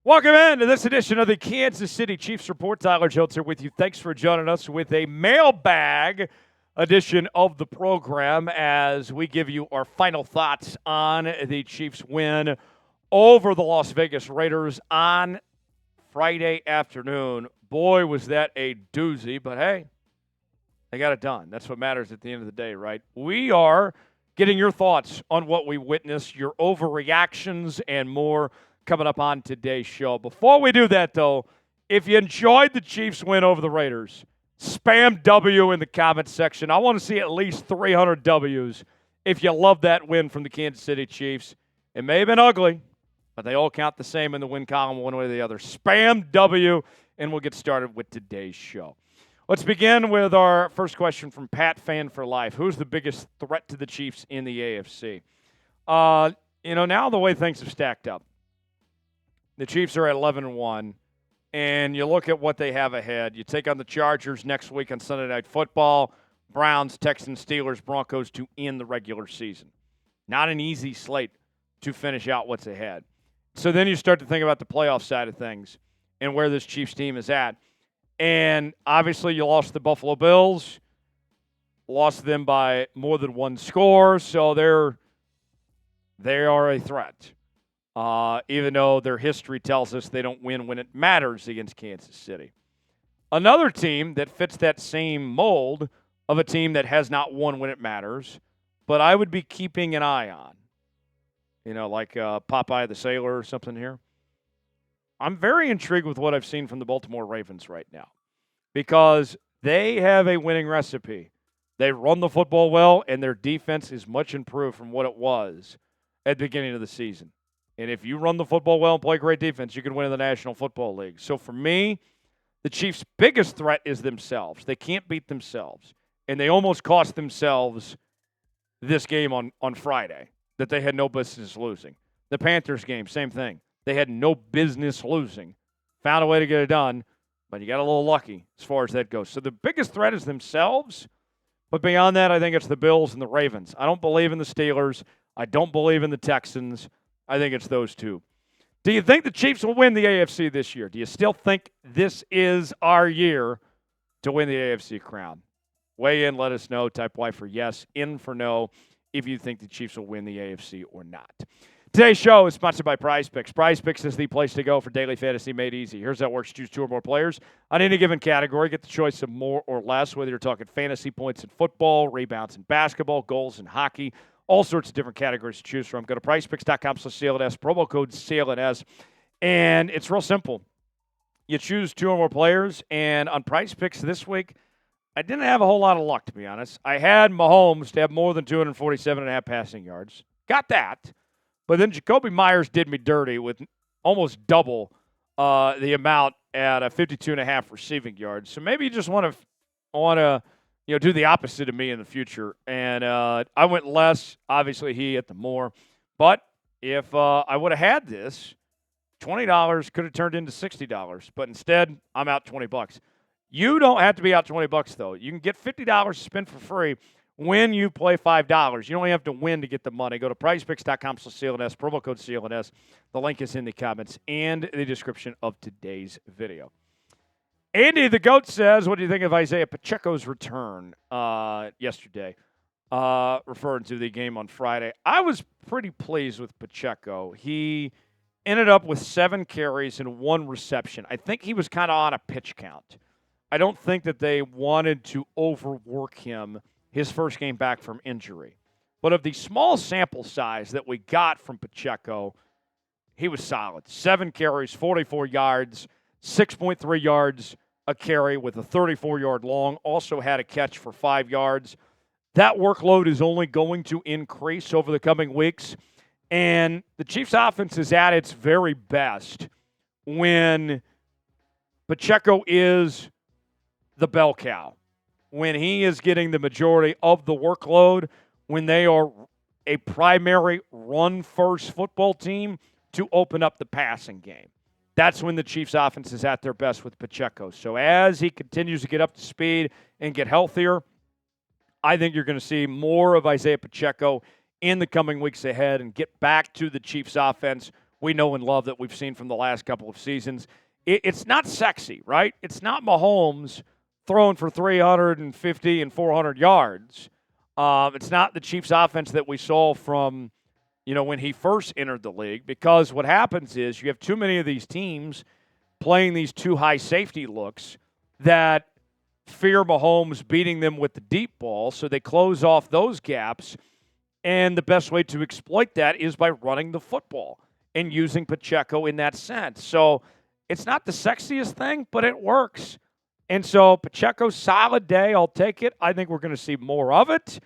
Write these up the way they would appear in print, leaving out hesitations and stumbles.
Welcome in to this edition of the Kansas City Chiefs Report. Tyler Jones here with you. Thanks for joining us with a mailbag edition of the program as we give you our final thoughts on the Chiefs' win over the Las Vegas Raiders on Friday afternoon. Boy, was that a doozy, but hey, they got it done. That's what matters at the end of the day, right? We are getting your thoughts on what we witnessed, your overreactions, and more coming up on today's show. Before we do that, though, if you enjoyed the Chiefs' win over the Raiders, spam W in the comments section. I want to see at least 300 W's if you love that win from the Kansas City Chiefs. It may have been ugly, but they all count the same in the win column one way or the other. Spam W, and we'll get started with today's show. Let's begin with our first question from Pat Fan for Life. Who's the biggest threat to the Chiefs in the AFC? Now the way things have stacked up, the Chiefs are at 11-1, and you look at what they have ahead. You take on the Chargers next week on Sunday Night Football, Browns, Texans, Steelers, Broncos to end the regular season. Not an easy slate to finish out what's ahead. So then you start to think about the playoff side of things and where this Chiefs team is at. And obviously you lost the Buffalo Bills, lost them by more than one score, so they are a threat. Even though their history tells us they don't win when it matters against Kansas City. Another team that fits that same mold of a team that has not won when it matters, but I would be keeping an eye on, like Popeye the Sailor or something here. I'm very intrigued with what I've seen from the Baltimore Ravens right now because they have a winning recipe. They run the football well, and their defense is much improved from what it was at the beginning of the season. And if you run the football well and play great defense, you can win in the National Football League. So for me, the Chiefs' biggest threat is themselves. They can't beat themselves. And they almost cost themselves this game on Friday that they had no business losing. The Panthers game, same thing. They had no business losing. Found a way to get it done, but you got a little lucky as far as that goes. So the biggest threat is themselves. But beyond that, I think it's the Bills and the Ravens. I don't believe in the Steelers. I don't believe in the Texans. I think it's those two. Do you think the Chiefs will win the AFC this year? Do you still think this is our year to win the AFC crown? Weigh in, let us know. Type Y for yes, in for no, if you think the Chiefs will win the AFC or not. Today's show is sponsored by PrizePicks. PrizePicks is the place to go for daily fantasy made easy. Here's how it works. Choose two or more players on any given category. Get the choice of more or less, whether you're talking fantasy points in football, rebounds in basketball, goals in hockey, all sorts of different categories to choose from. Go to PrizePicks.com/CLNS, promo code CLNS, and it's real simple. You choose two or more players, and on PrizePicks this week, I didn't have a whole lot of luck, to be honest. I had Mahomes to have more than 247.5 passing yards. Got that. But then Jacoby Myers did me dirty with almost double the amount at 52.5 receiving yards. So maybe you just want to do the opposite of me in the future. And I went less. Obviously, he hit the more. But if I would have had this, $20 could have turned into $60. But instead, I'm out $20. You don't have to be out $20, though. You can get $50 to spend for free when you play $5. You don't have to win to get the money. Go to PrizePicks.com/CLNS, promo code CLNS. The link is in the comments and the description of today's video. Andy the GOAT says, what do you think of Isiah Pacheco's return yesterday, referring to the game on Friday? I was pretty pleased with Pacheco. He ended up with 7 carries and 1 reception. I think he was kind of on a pitch count. I don't think that they wanted to overwork him his first game back from injury. But of the small sample size that we got from Pacheco, he was solid. 7 carries, 44 yards, 6.3 yards a carry with a 34-yard long. Also had a catch for 5 yards. That workload is only going to increase over the coming weeks. And the Chiefs' offense is at its very best when Pacheco is the bell cow, when he is getting the majority of the workload, when they are a primary run-first football team to open up the passing game. That's when the Chiefs' offense is at their best with Pacheco. So as he continues to get up to speed and get healthier, I think you're going to see more of Isiah Pacheco in the coming weeks ahead and get back to the Chiefs' offense we know and love that we've seen from the last couple of seasons. It's not sexy, right? It's not Mahomes throwing for 350 and 400 yards. It's not the Chiefs' offense that we saw from, when he first entered the league, because what happens is you have too many of these teams playing these too high safety looks that fear Mahomes beating them with the deep ball, so they close off those gaps, and the best way to exploit that is by running the football and using Pacheco in that sense. So it's not the sexiest thing, but it works. And so Pacheco, solid day. I'll take it. I think we're going to see more of it,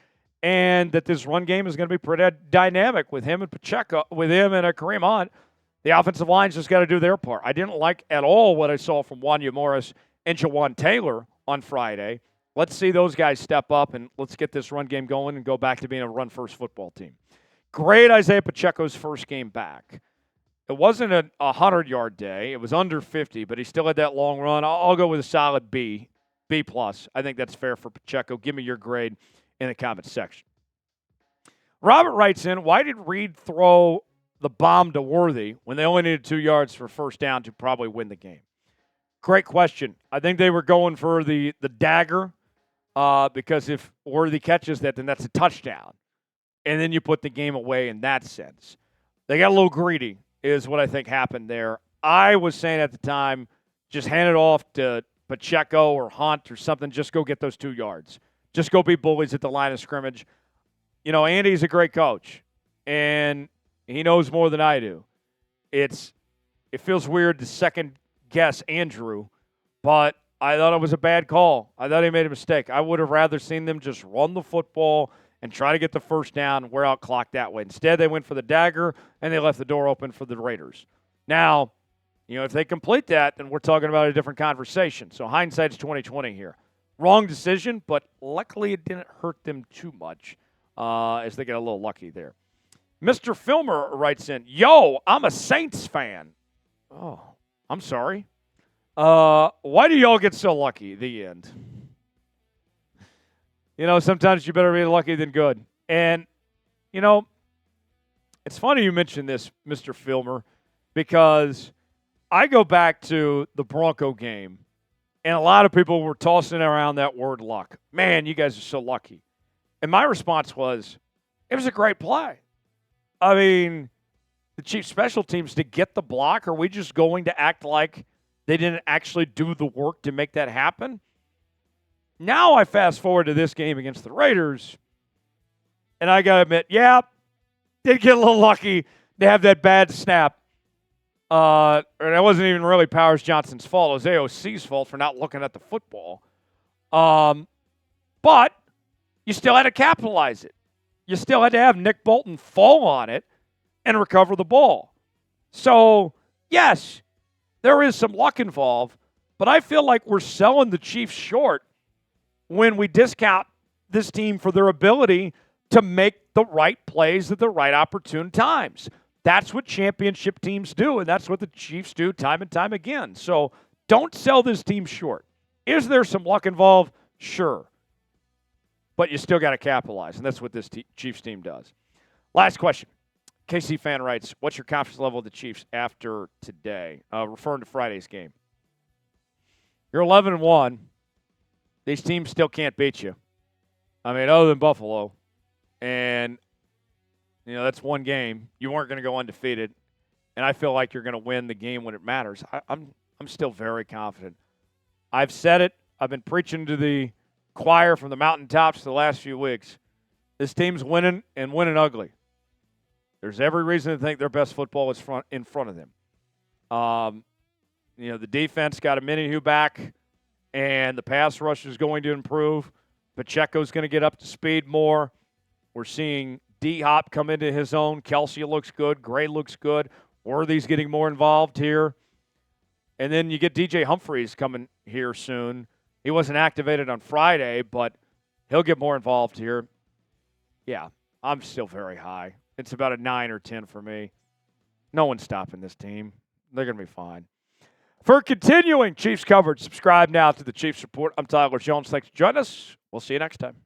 and that this run game is going to be pretty dynamic with him and Pacheco, with him and Kareem Hunt. The offensive line's just got to do their part. I didn't like at all what I saw from Wanya Morris and Jawan Taylor on Friday. Let's see those guys step up, and let's get this run game going and go back to being a run-first football team. Great Isiah Pacheco's first game back. It wasn't a 100-yard day. It was under 50, but he still had that long run. I'll go with a solid B+. I think that's fair for Pacheco. Give me your grade in the comments section. Robert writes in, why did Reed throw the bomb to Worthy when they only needed 2 yards for first down to probably win the game? Great question. I think they were going for the dagger because if Worthy catches that, then that's a touchdown. And then you put the game away in that sense. They got a little greedy is what I think happened there. I was saying at the time, just hand it off to Pacheco or Hunt or something. Just go get those 2 yards. Just go be bullies at the line of scrimmage. Andy's a great coach, and he knows more than I do. It feels weird to second-guess Andrew, but I thought it was a bad call. I thought he made a mistake. I would have rather seen them just run the football and try to get the first down, wear out clock that way. Instead, they went for the dagger, and they left the door open for the Raiders. Now, if they complete that, then we're talking about a different conversation. So hindsight's 20/20 here. Wrong decision, but luckily it didn't hurt them too much as they get a little lucky there. Mr. Filmer writes in, yo, I'm a Saints fan. Oh, I'm sorry. Why do y'all get so lucky? The end. Sometimes you better be lucky than good. And, it's funny you mentioned this, Mr. Filmer, because I go back to the Bronco game, and a lot of people were tossing around that word luck. Man, you guys are so lucky. And my response was, it was a great play. I mean, the Chiefs special teams to get the block, are we just going to act like they didn't actually do the work to make that happen? Now I fast forward to this game against the Raiders, and I got to admit, did get a little lucky to have that bad snap. And it wasn't even really Powers Johnson's fault. It was AOC's fault for not looking at the football. But you still had to capitalize it. You still had to have Nick Bolton fall on it and recover the ball. So, yes, there is some luck involved, but I feel like we're selling the Chiefs short when we discount this team for their ability to make the right plays at the right opportune times. That's what championship teams do, and that's what the Chiefs do time and time again. So don't sell this team short. Is there some luck involved? Sure. But you still got to capitalize, and that's what this Chiefs team does. Last question. KC fan writes, what's your confidence level of the Chiefs after today? Referring to Friday's game. You're 11-1. These teams still can't beat you. I mean, other than Buffalo. And, that's one game. You weren't going to go undefeated. And I feel like you're going to win the game when it matters. I'm still very confident. I've said it. I've been preaching to the choir from the mountaintops the last few weeks. This team's winning and winning ugly. There's every reason to think their best football is in front of them. The defense got a Minihue back, and the pass rush is going to improve. Pacheco's going to get up to speed more. We're seeing D-Hop come into his own. Kelce looks good. Gray looks good. Worthy's getting more involved here. And then you get DJ Humphries coming here soon. He wasn't activated on Friday, but he'll get more involved here. Yeah, I'm still very high. It's about a 9 or 10 for me. No one's stopping this team. They're going to be fine. For continuing Chiefs coverage, subscribe now to the Chiefs Report. I'm Tyler Jones. Thanks for joining us. We'll see you next time.